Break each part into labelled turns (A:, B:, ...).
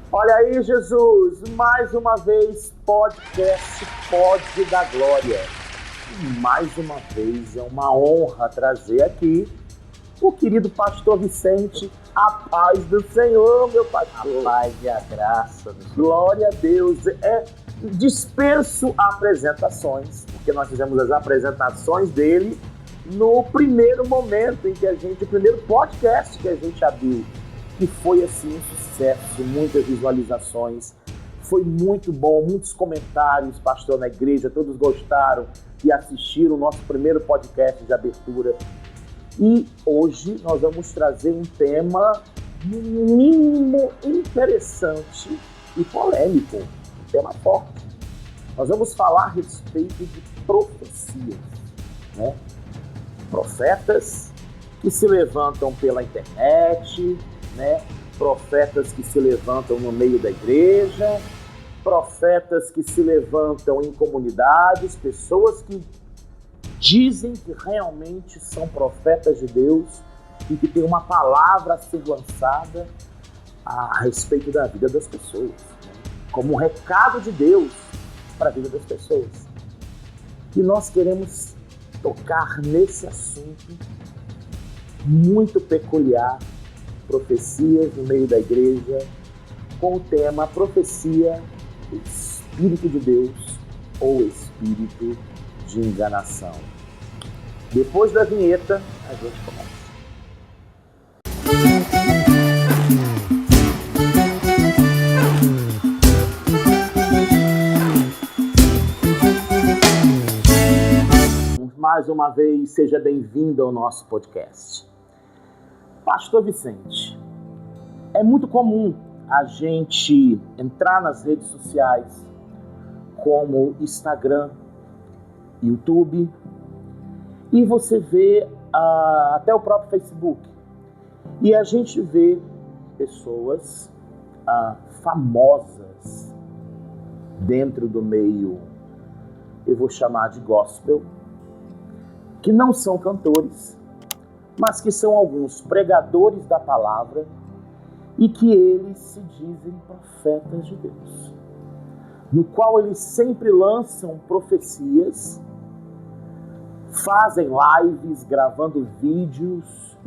A: Olha aí, Jesus, mais uma vez, podcast Pode da Glória. E mais uma vez é uma honra trazer aqui o querido pastor Vicente. A paz do Senhor, meu pastor.
B: A paz e a graça do Senhor.
A: Glória a Deus. Disperso apresentações, porque nós fizemos as apresentações dele no primeiro momento em que o primeiro podcast que a gente abriu, que foi assim um sucesso, muitas visualizações, foi muito bom, muitos comentários, pastor, na igreja, todos gostaram e assistiram o nosso primeiro podcast de abertura. E hoje nós vamos trazer um tema no mínimo interessante e polêmico, um tema forte. Nós vamos falar a respeito de profecias, né? Profetas que se levantam pela internet, né? Profetas que se levantam no meio da igreja, profetas que se levantam em comunidades, pessoas que dizem que realmente são profetas de Deus e que tem uma palavra a ser lançada a respeito da vida das pessoas, né? Como um recado de Deus para a vida das pessoas. E nós queremos tocar nesse assunto muito peculiar, profecias no meio da igreja, com o tema profecia, Espírito de Deus ou Espírito de enganação. Depois da vinheta, a gente começa. Mais uma vez, seja bem-vindo ao nosso podcast. Pastor Vicente, é muito comum a gente entrar nas redes sociais como Instagram, YouTube, e você vê até o próprio Facebook. E a gente vê pessoas famosas dentro do meio, eu vou chamar de gospel, que não são cantores, mas que são alguns pregadores da palavra e que eles se dizem profetas de Deus, no qual eles sempre lançam profecias, fazem lives, gravando vídeos,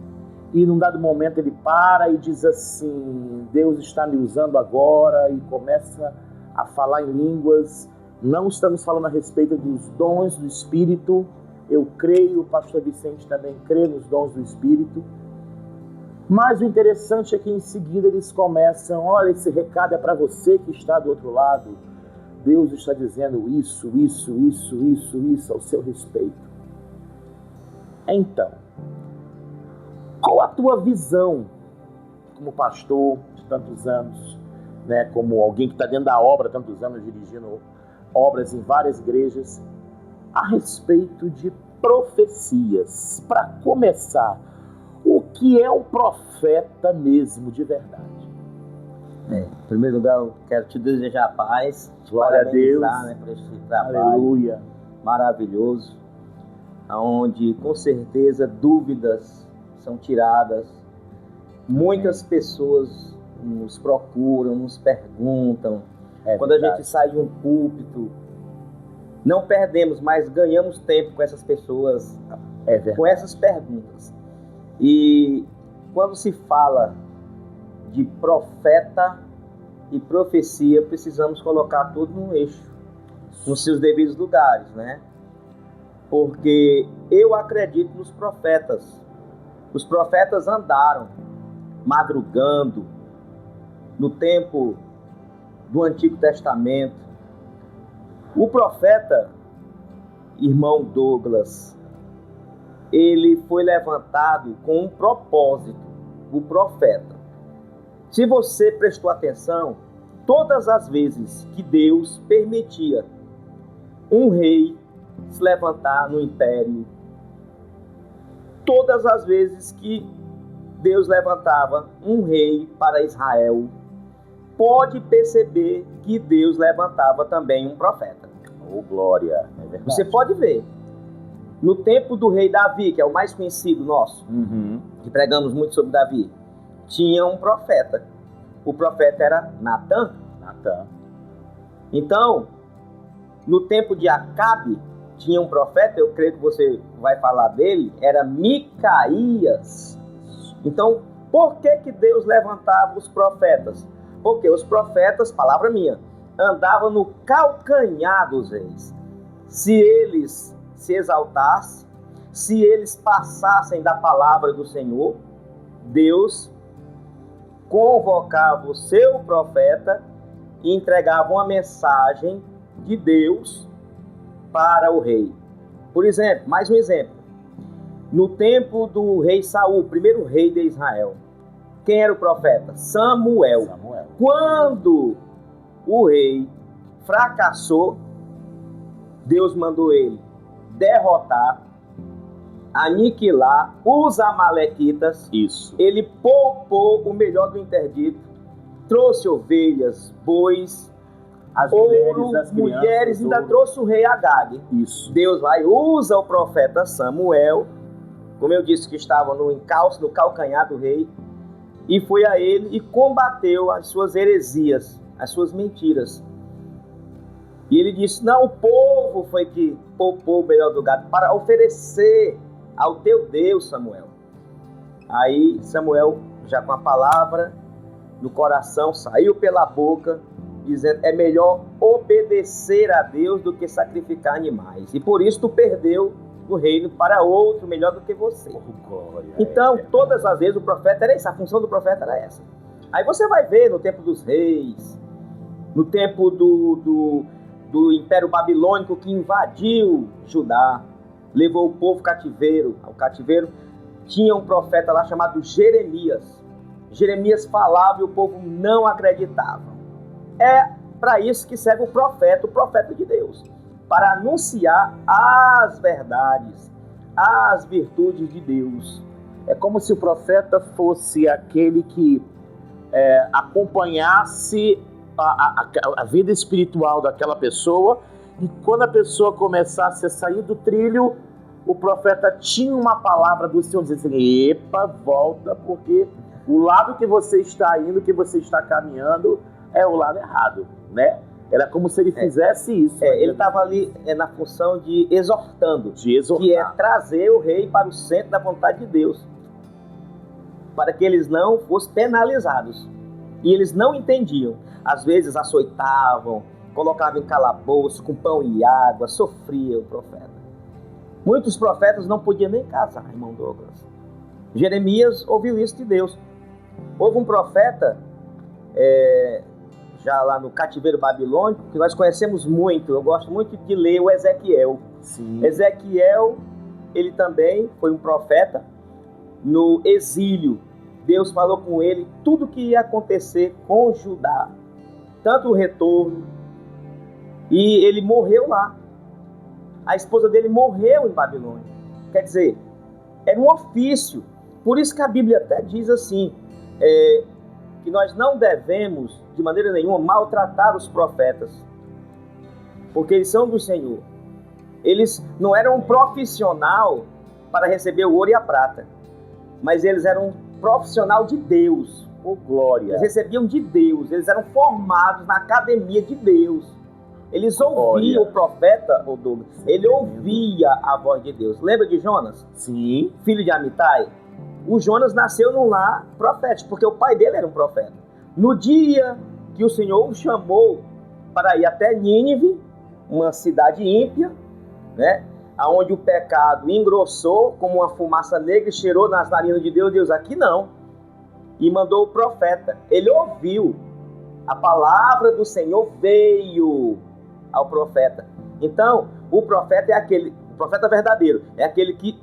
A: e num dado momento ele para e diz assim: Deus está me usando agora, e começa a falar em línguas. Não estamos falando a respeito dos dons do Espírito. Eu creio, o pastor Vicente também crê nos dons do Espírito. Mas o interessante é que em seguida eles começam: olha, esse recado é para você que está do outro lado. Deus está dizendo isso ao seu respeito. Então, qual a tua visão como pastor de tantos anos, né, como alguém que está dentro da obra há tantos anos, dirigindo obras em várias igrejas, a respeito de profecias? Para começar, o que é um profeta mesmo, de verdade?
B: Em primeiro lugar, eu quero te desejar paz, te
A: Glória a Deus,
B: né, por esse trabalho
A: aleluia,
B: maravilhoso, onde com certeza dúvidas são tiradas. Muitas pessoas nos procuram, nos perguntam. Quando
A: verdade.
B: A gente sai de um púlpito, não perdemos, mas ganhamos tempo com essas pessoas, com essas perguntas. E quando se fala de profeta e profecia, precisamos colocar tudo no eixo, nos seus devidos lugares, né? Porque eu acredito nos profetas. Os profetas andaram madrugando no tempo do Antigo Testamento. O profeta, irmão Douglas, ele foi levantado com um propósito, o profeta. Se você prestou atenção, todas as vezes que Deus permitia um rei se levantar no império, todas as vezes que Deus levantava um rei para Israel, pode perceber que Deus levantava também um profeta.
A: Oh, glória, é verdade.
B: Você pode ver. No tempo do rei Davi, que é o mais conhecido nosso, que pregamos muito sobre Davi, tinha um profeta. o profeta era Natã.
A: Natã.
B: Então, no tempo de Acabe, tinha um profeta, eu creio que você vai falar dele, era Micaías. Então, por que Deus levantava os profetas? Porque os profetas, palavra minha, andavam no calcanhar dos reis. Se eles se exaltassem, se eles passassem da palavra do Senhor, Deus convocava o seu profeta e entregava uma mensagem de Deus para o rei. Por exemplo, mais um exemplo. No tempo do rei Saul, o primeiro rei de Israel, quem era o profeta? Samuel. Quando o rei fracassou, Deus mandou ele derrotar, aniquilar os amalequitas.
A: Isso.
B: Ele poupou o melhor do interdito, trouxe ovelhas, bois,
A: as
B: ouro,
A: mulheres, as
B: mulheres,
A: crianças,
B: ainda
A: ouro.
B: trouxe o rei Agag.
A: Isso.
B: Deus vai, usa o profeta Samuel, como eu disse que estava no encalço, no calcanhar do rei, e foi a ele e combateu as suas heresias, as suas mentiras. E ele disse, não, o povo foi que poupou o melhor do gado para oferecer ao teu Deus, Samuel. Aí Samuel, já com a palavra no coração, saiu pela boca, dizendo, é melhor obedecer a Deus do que sacrificar animais. E por isso tu perdeu o reino para outro melhor do que você. Então, todas as vezes o profeta era essa, a função do profeta era essa. Aí você vai ver no tempo dos reis, no tempo do Império Babilônico que invadiu Judá, levou o povo ao cativeiro, tinha um profeta lá chamado Jeremias. Jeremias falava e o povo não acreditava. É para isso que serve o profeta de Deus, para anunciar as verdades, as virtudes de Deus.
A: É como se o profeta fosse aquele que acompanhasse a vida espiritual daquela pessoa, e quando a pessoa começasse a sair do trilho, o profeta tinha uma palavra do Senhor dizendo assim, epa, volta, porque o lado que você está indo, que você está caminhando, é o lado errado, né? Era como se ele fizesse isso.
B: Ele estava ali na função de exortando,
A: exortar,
B: que é trazer o rei para o centro da vontade de Deus, para que eles não fossem penalizados. E eles não entendiam. Às vezes açoitavam, colocavam em calabouço com pão e água, sofria o profeta. Muitos profetas não podiam nem casar, irmão Douglas. Jeremias ouviu isso de Deus. Houve um profeta, já lá no cativeiro babilônico, que nós conhecemos muito, eu gosto muito de ler o Ezequiel.
A: Sim.
B: Ezequiel, ele também foi um profeta no exílio. Deus falou com ele tudo o que ia acontecer com Judá, tanto o retorno, e ele morreu lá. A esposa dele morreu em Babilônia. Quer dizer, era um ofício. Por isso que a Bíblia até diz assim, que nós não devemos, de maneira nenhuma, maltratar os profetas, porque eles são do Senhor. Eles não eram um profissional para receber o ouro e a prata, mas eles eram um profissional de Deus.
A: Oh, glória!
B: Eles recebiam de Deus, eles eram formados na academia de Deus. Eles ouviam o profeta, ele ouvia a voz de Deus. Lembra de Jonas?
A: Sim.
B: Filho de Amitai? O Jonas nasceu num lar profético, porque o pai dele era um profeta. No dia que o Senhor o chamou para ir até Nínive, uma cidade ímpia, né, onde o pecado engrossou como uma fumaça negra e cheirou nas narinas de Deus, Deus, aqui não. E mandou o profeta. Ele ouviu. A palavra do Senhor veio ao profeta. Então, o profeta é aquele, o profeta verdadeiro, é aquele que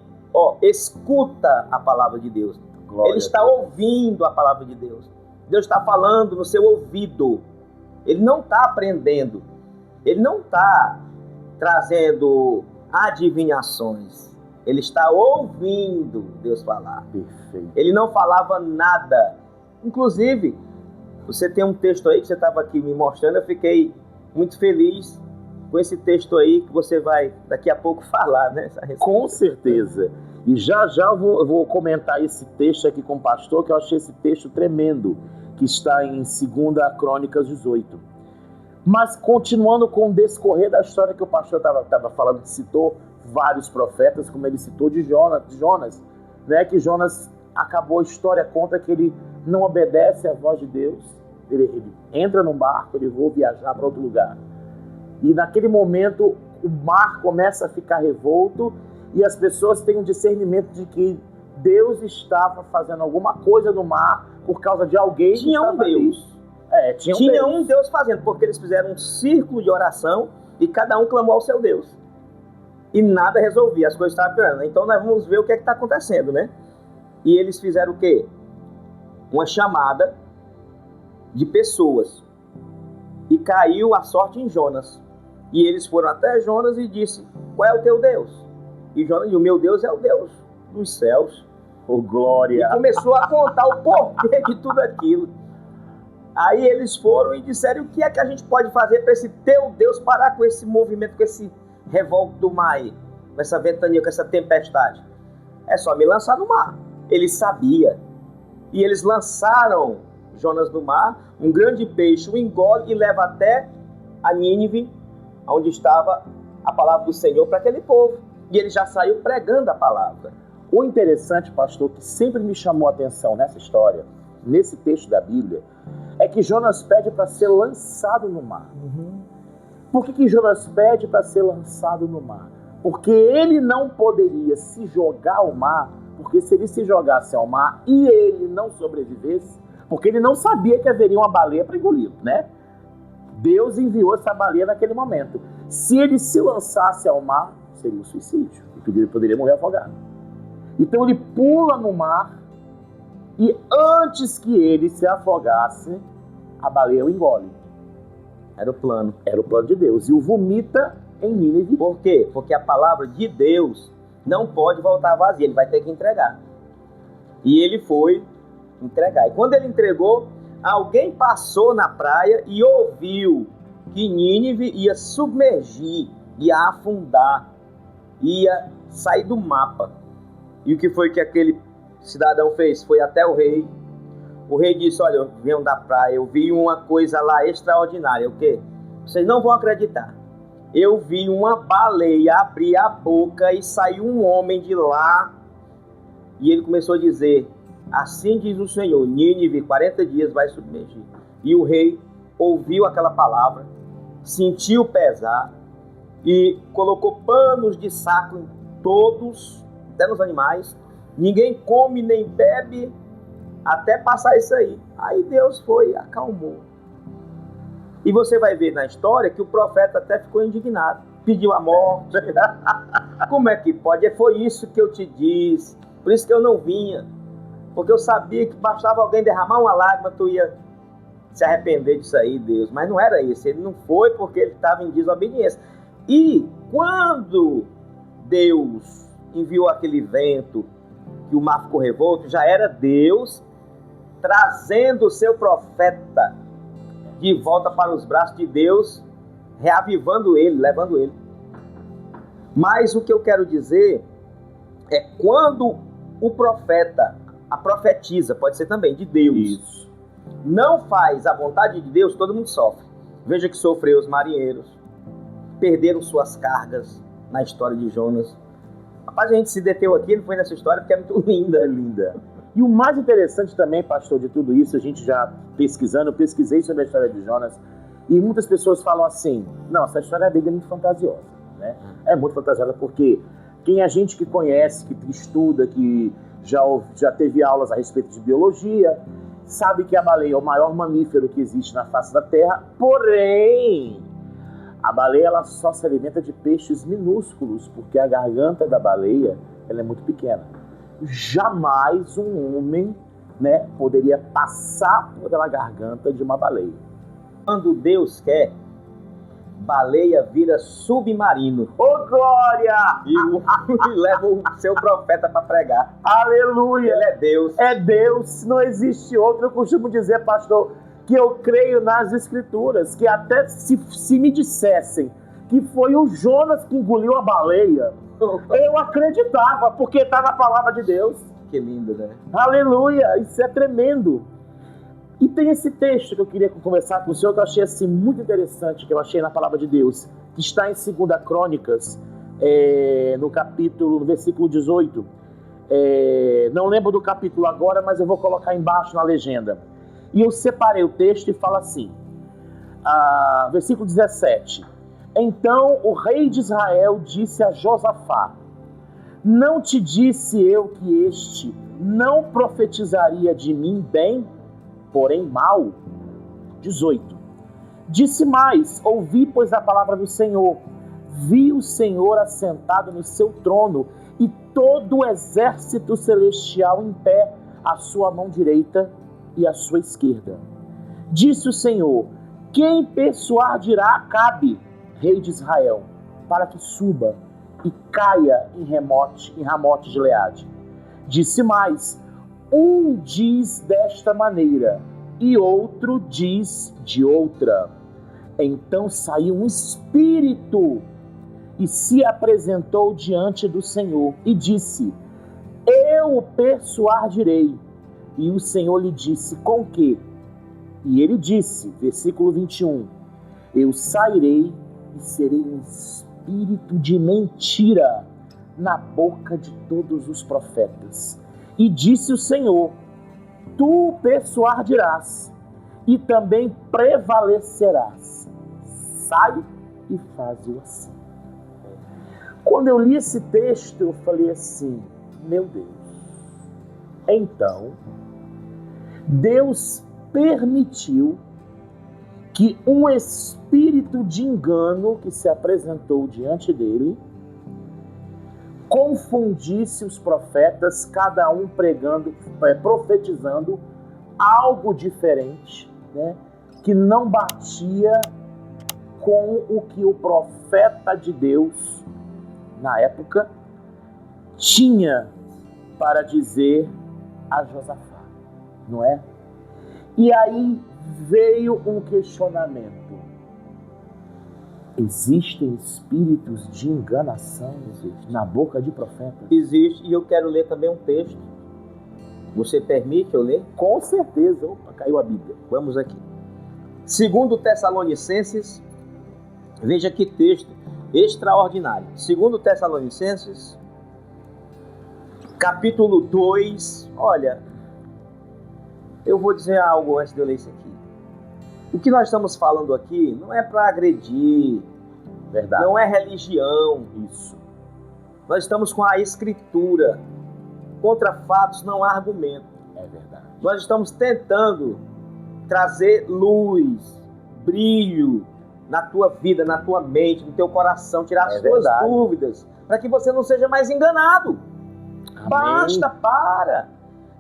B: escuta a palavra de Deus.
A: Glória.
B: Ele está ouvindo a palavra de Deus. Deus está falando no seu ouvido. Ele não está aprendendo. Ele não está trazendo adivinhações. Ele está ouvindo Deus falar.
A: Perfeito.
B: Ele não falava nada. Inclusive, você tem um texto aí que você estava aqui me mostrando, eu fiquei muito feliz com esse texto aí que você vai daqui a pouco falar, né?
A: Com certeza. E já eu vou comentar esse texto aqui com o pastor, que eu achei esse texto tremendo. que está em 2 Crônicas 18. Mas continuando com o descorrer da história que o pastor estava falando, que citou vários profetas, como ele citou de Jonas, né, que Jonas acabou, a história conta que ele não obedece à voz de Deus, ele entra num barco, ele vai viajar para outro lugar. E naquele momento o mar começa a ficar revolto e as pessoas têm um discernimento de que Deus estava fazendo alguma coisa no mar por causa de alguém.
B: Tinha um Deus. Tinha um Deus fazendo, porque eles fizeram um círculo de oração e cada um clamou ao seu Deus. E nada resolvia, as coisas estavam piorando. Então nós vamos ver o que é que está acontecendo, né? E eles fizeram o quê? Uma chamada de pessoas. E caiu a sorte em Jonas. E eles foram até Jonas e disse: qual é o teu Deus? E Jonas disse: o meu Deus é o Deus dos céus.
A: Oh, glória!
B: E começou a contar o porquê de tudo aquilo. Aí eles foram e disseram: o que é que a gente pode fazer para esse teu Deus parar com esse movimento, com esse revolto do mar aí, com essa ventania, com essa tempestade? É só me lançar no mar. Ele sabia. E eles lançaram Jonas no mar, um grande peixe o engole e leva até a Nínive, onde estava a palavra do Senhor para aquele povo. E ele já saiu pregando a palavra.
A: O interessante, pastor, que sempre me chamou a atenção nessa história, nesse texto da Bíblia, é que Jonas pede para ser lançado no mar. Por que Jonas pede para ser lançado no mar? Porque ele não poderia se jogar ao mar, porque se ele se jogasse ao mar e ele não sobrevivesse, porque ele não sabia que haveria uma baleia para engoli-lo, né? Deus enviou essa baleia naquele momento. Se ele se lançasse ao mar, seria um suicídio, e ele poderia morrer afogado. Então ele pula no mar e antes que ele se afogasse, a baleia o engole.
B: Era o plano.
A: Era o plano de Deus. E o vomita em Nínive.
B: Por quê? Porque a palavra de Deus não pode voltar vazia, ele vai ter que entregar. E ele foi entregar. E quando ele entregou, alguém passou na praia e ouviu que Nínive ia submergir, ia afundar, ia sair do mapa. E o que foi que aquele cidadão fez? Foi até o rei. O rei disse: olha, eu venho da praia, eu vi uma coisa lá extraordinária. O quê? Vocês não vão acreditar. Eu vi uma baleia abrir a boca e saiu um homem de lá. E ele começou a dizer: assim diz o Senhor, Nínive 40 dias vai submergir. E o rei ouviu aquela palavra, sentiu pesar e colocou panos de saco em todos, até nos animais. Ninguém come nem bebe até passar isso aí. Aí Deus foi e acalmou. E você vai ver na história que o profeta até ficou indignado, pediu a morte. Como é que pode? Foi isso que eu te disse, por isso que eu não vinha. Porque eu sabia que bastava alguém derramar uma lágrima, tu ia se arrepender disso aí, Deus. Mas não era isso, ele não foi porque ele estava em desobediência. E quando Deus enviou aquele vento, que o mar ficou revolto, já era Deus trazendo o seu profeta de volta para os braços de Deus, reavivando ele, levando ele. Mas o que eu quero dizer é quando o profeta, a profetisa, pode ser também de Deus,
A: Isso.
B: não faz a vontade de Deus, todo mundo sofre. Veja que sofreu os marinheiros, perderam suas cargas na história de Jonas. Rapaz, a gente se deteu aqui, não foi nessa história porque é muito linda.
A: É linda. E o mais interessante também, pastor, de tudo isso, a gente já pesquisando, eu pesquisei sobre a história de Jonas, e muitas pessoas falam assim: não, essa história dele é muito fantasiosa, né? É muito fantasiosa porque quem a gente que conhece, que estuda, que já teve aulas a respeito de biologia, sabe que a baleia é o maior mamífero que existe na face da Terra, porém, a baleia ela só se alimenta de peixes minúsculos, porque a garganta da baleia ela é muito pequena. Jamais um homem, né, poderia passar pela garganta de uma baleia.
B: Quando Deus quer, baleia vira submarino.
A: Ô, glória!
B: E leva o seu profeta para pregar.
A: Aleluia!
B: Ele é Deus.
A: É Deus, não existe outro. Eu costumo dizer, pastor, que eu creio nas Escrituras, que até se me dissessem que foi o Jonas que engoliu a baleia, eu acreditava, porque está na palavra de Deus.
B: Que lindo, né?
A: Aleluia, isso é tremendo. E tem esse texto que eu queria conversar com o senhor, que eu achei assim, muito interessante, que eu achei na Palavra de Deus, que está em 2 Crônicas, no versículo 18. Não lembro do capítulo agora, mas eu vou colocar embaixo na legenda. E eu separei o texto e fala assim, versículo 17. Então o rei de Israel disse a Josafá: não te disse eu que este não profetizaria de mim bem, porém mal? 18. Disse mais: ouvi, pois, a palavra do Senhor. Vi o Senhor assentado no seu trono e todo o exército celestial em pé, à sua mão direita e à sua esquerda. Disse o Senhor: quem persuadirá Acabe, rei de Israel, para que suba e caia em Ramote Gileade? Disse mais: um diz desta maneira e outro diz de outra. Então saiu um espírito e se apresentou diante do Senhor e disse: eu o persuadirei. E o Senhor lhe disse: com quê? E ele disse, versículo 21, eu sairei e serei um espírito de mentira na boca de todos os profetas. E disse o Senhor: tu o persuadirás e também prevalecerás. Sai e faz-o assim. Quando eu li esse texto, eu falei assim: meu Deus. Então, Deus permitiu que um espírito de engano que se apresentou diante dele confundisse os profetas, cada um profetizando algo diferente, né, que não batia com o que o profeta de Deus, na época, tinha para dizer a Josafá, não é? E aí veio um questionamento: existem espíritos de enganação na boca de profetas?
B: Existe, e eu quero ler também um texto. Você permite eu ler?
A: Com certeza. Opa, caiu a Bíblia.
B: Vamos aqui. 2 Tessalonicenses, veja que texto extraordinário. 2 Tessalonicenses, capítulo 2. Olha, eu vou dizer algo antes de eu ler isso aqui. O que nós estamos falando aqui não é para agredir,
A: verdade,
B: não é religião,
A: isso.
B: Nós estamos com a Escritura. Contra fatos não há argumento.
A: É verdade.
B: Nós estamos tentando trazer luz, brilho na tua vida, na tua mente, no teu coração, tirar as tuas dúvidas, para que você não seja mais enganado. Amém. Basta, para.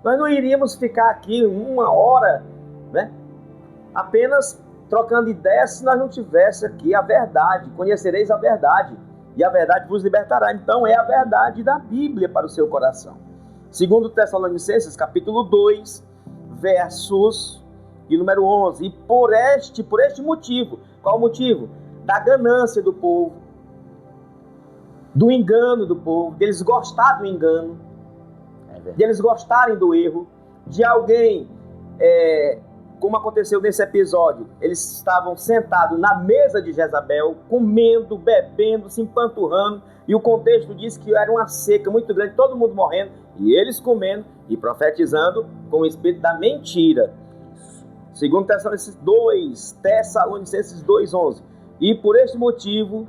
B: Nós não iríamos ficar aqui 1 hora, né, apenas trocando ideias se nós não tivéssemos aqui a verdade. Conhecereis a verdade, e a verdade vos libertará. Então é a verdade da Bíblia para o seu coração. 2 Tessalonicenses, capítulo 2, versos de número 11. E por este motivo, qual o motivo? Da ganância do povo, do engano do povo, deles gostar do engano, deles gostarem do erro, de alguém, como aconteceu nesse episódio, eles estavam sentados na mesa de Jezabel, comendo, bebendo, se empanturrando, e o contexto diz que era uma seca muito grande, todo mundo morrendo, e eles comendo e profetizando com o espírito da mentira. 2 Tessalonicenses 2:11. E por este motivo,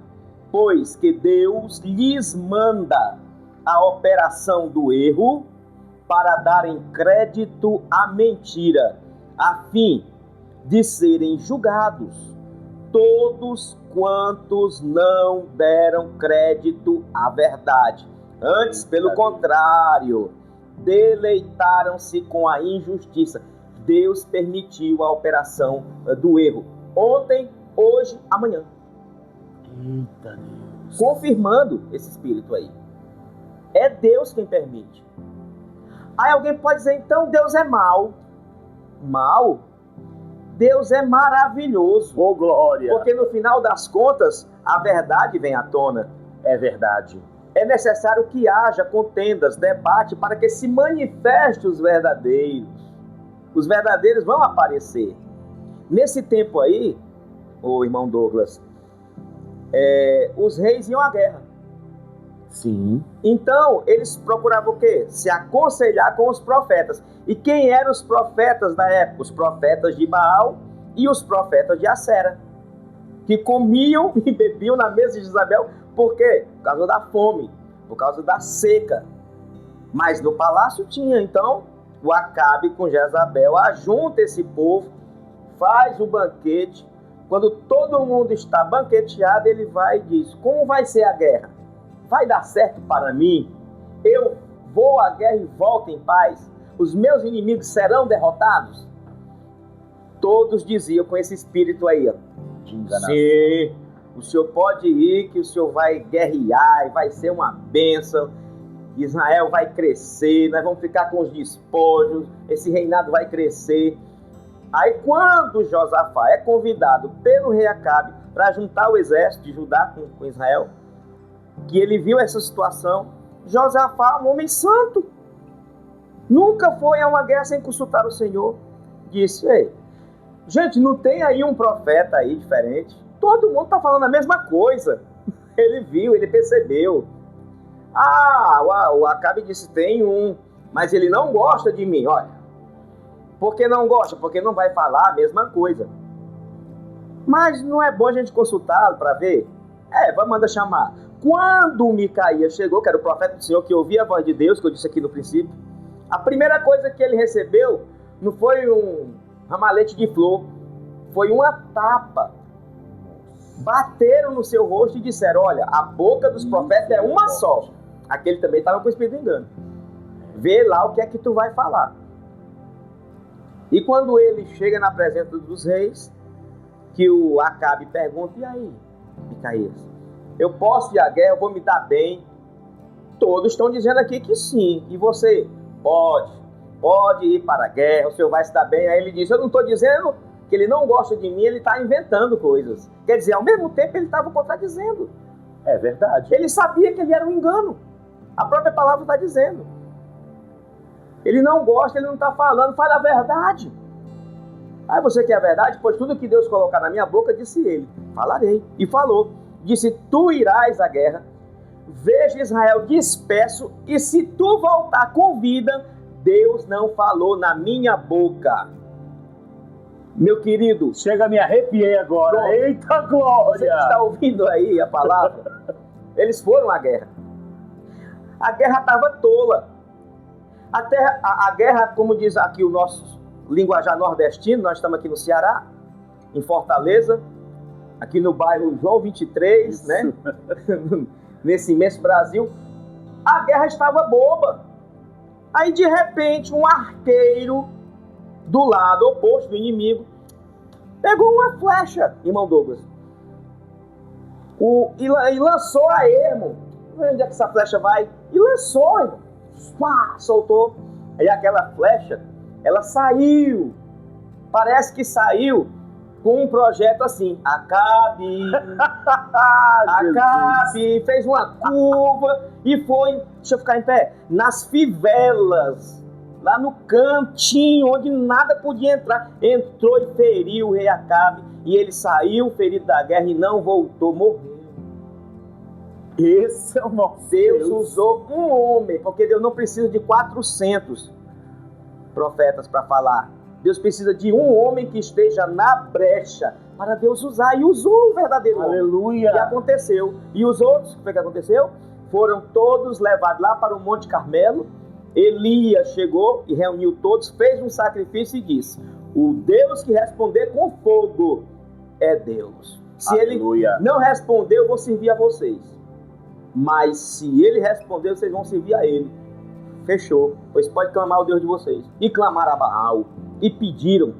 B: pois que Deus lhes manda a operação do erro para darem crédito à mentira, a fim de serem julgados todos quantos não deram crédito à verdade. Antes, pelo contrário, deleitaram-se com a injustiça. Deus permitiu a operação do erro. Ontem, hoje, amanhã.
A: Eita Deus.
B: Confirmando esse espírito aí. É Deus quem permite. Aí alguém pode dizer, então Deus é mau. Mal? Deus é maravilhoso.
A: Oh, glória.
B: Porque no final das contas, a verdade vem à tona.
A: É verdade.
B: É necessário que haja contendas, debate, para que se manifeste os verdadeiros. Os verdadeiros vão aparecer. Nesse tempo aí, o irmão Douglas, os reis iam à guerra.
A: Sim.
B: Então, eles procuravam o quê? Se aconselhar com os profetas. E quem eram os profetas da época? Os profetas de Baal e os profetas de Acera, que comiam e bebiam na mesa de Jezabel. Por quê? Por causa da fome, por causa da seca. Mas no palácio tinha. Então, o Acabe com Jezabel ajunta esse povo, faz o banquete. Quando todo mundo está banqueteado, ele vai e diz: como vai ser a guerra? Vai dar certo para mim? Eu vou à guerra e volto em paz? Os meus inimigos serão derrotados? Todos diziam com esse espírito aí, ó: sim, o senhor pode ir, que o senhor vai guerrear e vai ser uma bênção. Israel vai crescer, nós vamos ficar com os despojos, esse reinado vai crescer. Aí quando Josafá é convidado pelo rei Acabe para juntar o exército de Judá com Israel, que ele viu essa situação, Josafá, um homem santo, nunca foi a uma guerra sem consultar o Senhor, disse: ei, gente, não tem aí um profeta aí diferente? Todo mundo está falando a mesma coisa. Ele viu, ele percebeu. O Acabe disse: tem um, mas ele não gosta de mim. Olha, por que não gosta? Porque não vai falar a mesma coisa. Mas não é bom a gente consultá-lo para ver? Vamos mandar chamar. Quando Micaías chegou, que era o profeta do Senhor, que ouvia a voz de Deus, que eu disse aqui no princípio, a primeira coisa que ele recebeu não foi um ramalhete de flor, foi uma tapa. Bateram no seu rosto e disseram: olha, a boca dos profetas é uma só. Aquele também estava com o espírito de engano. Vê lá o que é que tu vai falar. E quando ele chega na presença dos reis, que o Acabe pergunta: e aí, Micaías, eu posso ir à guerra, eu vou me dar bem? Todos estão dizendo aqui que sim. E você? Pode ir para a guerra, o senhor vai se dar bem. Aí ele diz: eu não estou dizendo que ele não gosta de mim, ele está inventando coisas. Quer dizer, ao mesmo tempo ele estava contradizendo.
A: É verdade.
B: Ele sabia que ele era um engano. A própria palavra está dizendo. Ele não gosta, ele não está falando, fala a verdade. Aí você quer a verdade? Pois tudo que Deus colocar na minha boca, disse ele, falarei. E falou. Disse: tu irás à guerra, veja Israel disperso, e se tu voltar com vida, Deus não falou na minha boca. Meu querido,
A: chega, me arrepiei agora.
B: Glória.
A: Eita glória!
B: Você está ouvindo aí a palavra? Eles foram à guerra. A guerra estava tola. A guerra, como diz aqui o nosso linguajar nordestino, nós estamos aqui no Ceará, em Fortaleza, aqui no bairro João 23, né? Nesse imenso Brasil. A guerra estava boba. Aí, de repente, um arqueiro do lado oposto do inimigo pegou uma flecha, irmão Douglas, e lançou a ermo. Onde é que essa flecha vai? E lançou, irmão. Soltou. Aí aquela flecha, ela saiu. Parece que saiu com um projeto assim: Acabe, fez uma curva e foi, deixa eu ficar em pé, nas fivelas, lá no cantinho onde nada podia entrar, entrou e feriu o rei Acabe, e ele saiu ferido da guerra e não voltou, morreu.
A: Esse é o nosso
B: Deus usou um homem, porque Deus não precisa de 400 profetas para falar. Deus precisa de um homem que esteja na brecha para Deus usar, e usou o verdadeiro homem.
A: Aleluia!
B: E aconteceu. E os outros, o que aconteceu? Foram todos levados lá para o Monte Carmelo. Elias chegou e reuniu todos, fez um sacrifício e disse: o Deus que responder com fogo é Deus. Se
A: Aleluia.
B: Ele não responder, eu vou servir a vocês. Mas se ele responder, vocês vão servir a ele. Fechou. Pois pode clamar ao Deus de vocês. E clamaram a Baal. E pediram.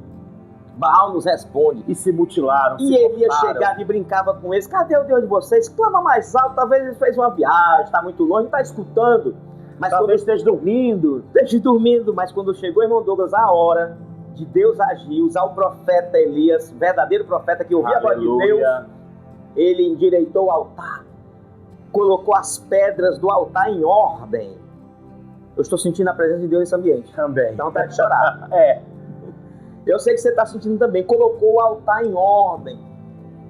B: Baal nos responde.
A: E se mutilaram.
B: E Elias chegava e brincava com eles: cadê o Deus de vocês? Clama mais alto. Talvez ele fez uma viagem, está muito longe, não está escutando. Mas
A: talvez esteja dormindo.
B: Esteja dormindo. Mas quando chegou, irmão Douglas, a hora de Deus agir, usar o profeta Elias, verdadeiro profeta que ouvia a voz de Deus, ele endireitou o altar, colocou as pedras do altar em ordem. Eu estou sentindo a presença de Deus nesse ambiente.
A: Também.
B: Então tá de chorar. Eu sei que você está sentindo também. Colocou o altar em ordem.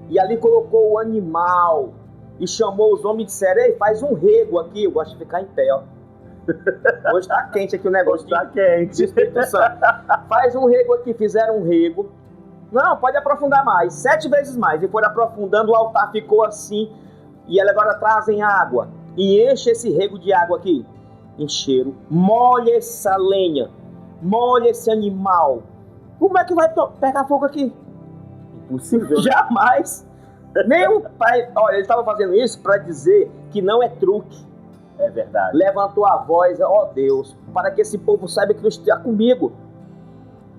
B: E ali colocou o animal. E chamou os homens e disseram: ei, faz um rego aqui. Eu gosto de ficar em pé, ó. Hoje está quente aqui o negócio.
A: Está quente.
B: Espírito Santo. Faz um rego aqui. Fizeram um rego. Não, pode aprofundar mais. 7 vezes mais. E foram aprofundando. O altar ficou assim. E eles agora trazem água. E enche esse rego de água aqui. Encheram. Molha essa lenha. Molha esse animal. Como é que vai pegar fogo aqui?
A: Impossível.
B: Jamais. Nem o pai. Olha, ele estava fazendo isso para dizer que não é truque.
A: É verdade.
B: Levantou a voz, ó Deus, para que esse povo saiba que tu está comigo.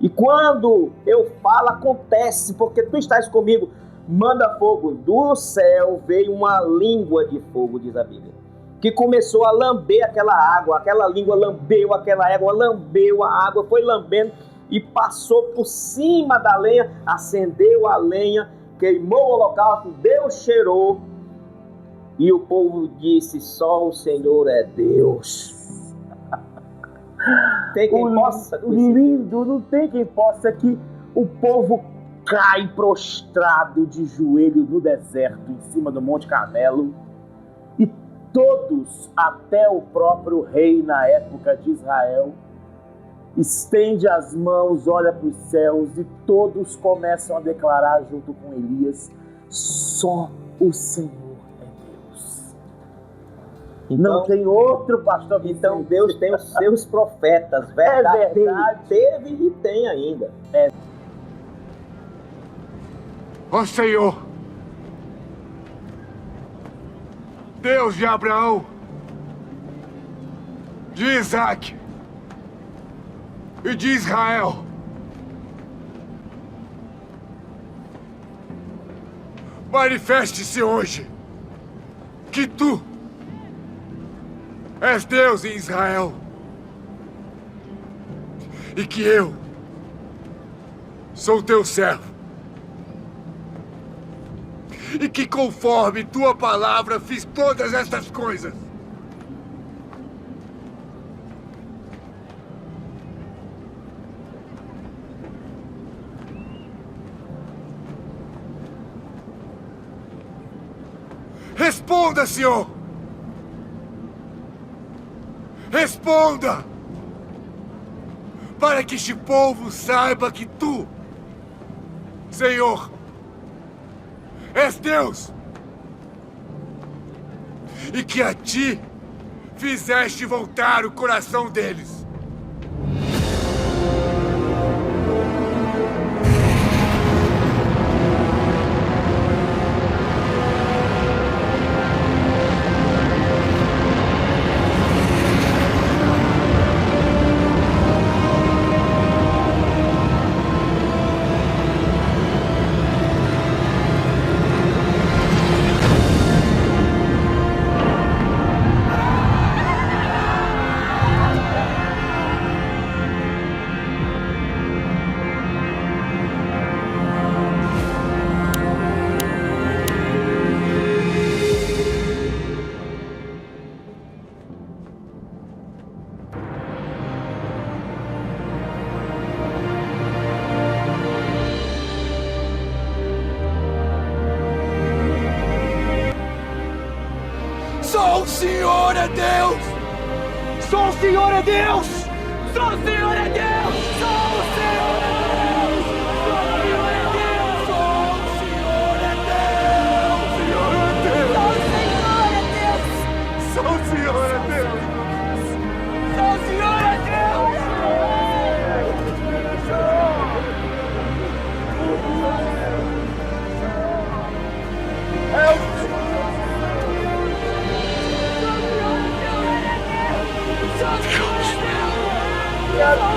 B: E quando eu falo, acontece, porque tu estás comigo. Manda fogo. Do céu veio uma língua de fogo, diz a Bíblia, que começou a lamber aquela água. Aquela língua lambeu aquela água, lambeu a água, foi lambendo e passou por cima da lenha, acendeu a lenha, queimou o holocausto, Deus cheirou. E o povo disse: só o Senhor é Deus. Tem quem possa.
A: Lindo, não tem quem possa. Que o povo cai prostrado de joelho no deserto, em cima do Monte Carmelo. E todos, até o próprio rei na época de Israel, estende as mãos, olha para os céus e todos começam a declarar junto com Elias: só o Senhor é Deus.
B: Então,
A: não tem outro, pastor Vicente.
B: Então Deus tem os seus profetas, verdade,
A: é verdade.
B: Teve e tem ainda.
C: Ó Senhor, Deus de Abraão, de Isaac e de Israel, manifeste-se hoje que tu és Deus em Israel e que eu sou teu servo e que conforme tua palavra fiz todas estas coisas. Responda, Senhor! Responda! Para que este povo saiba que tu, Senhor, és Deus! E que a ti fizeste voltar o coração deles. Só o Senhor é Deus! Só o Senhor é Deus! Só o Senhor é Deus! Só o Senhor é Deus! Só o Senhor é Deus! Só o Senhor é Deus! Só o Senhor é Deus! Só o Senhor é Deus!
A: Meu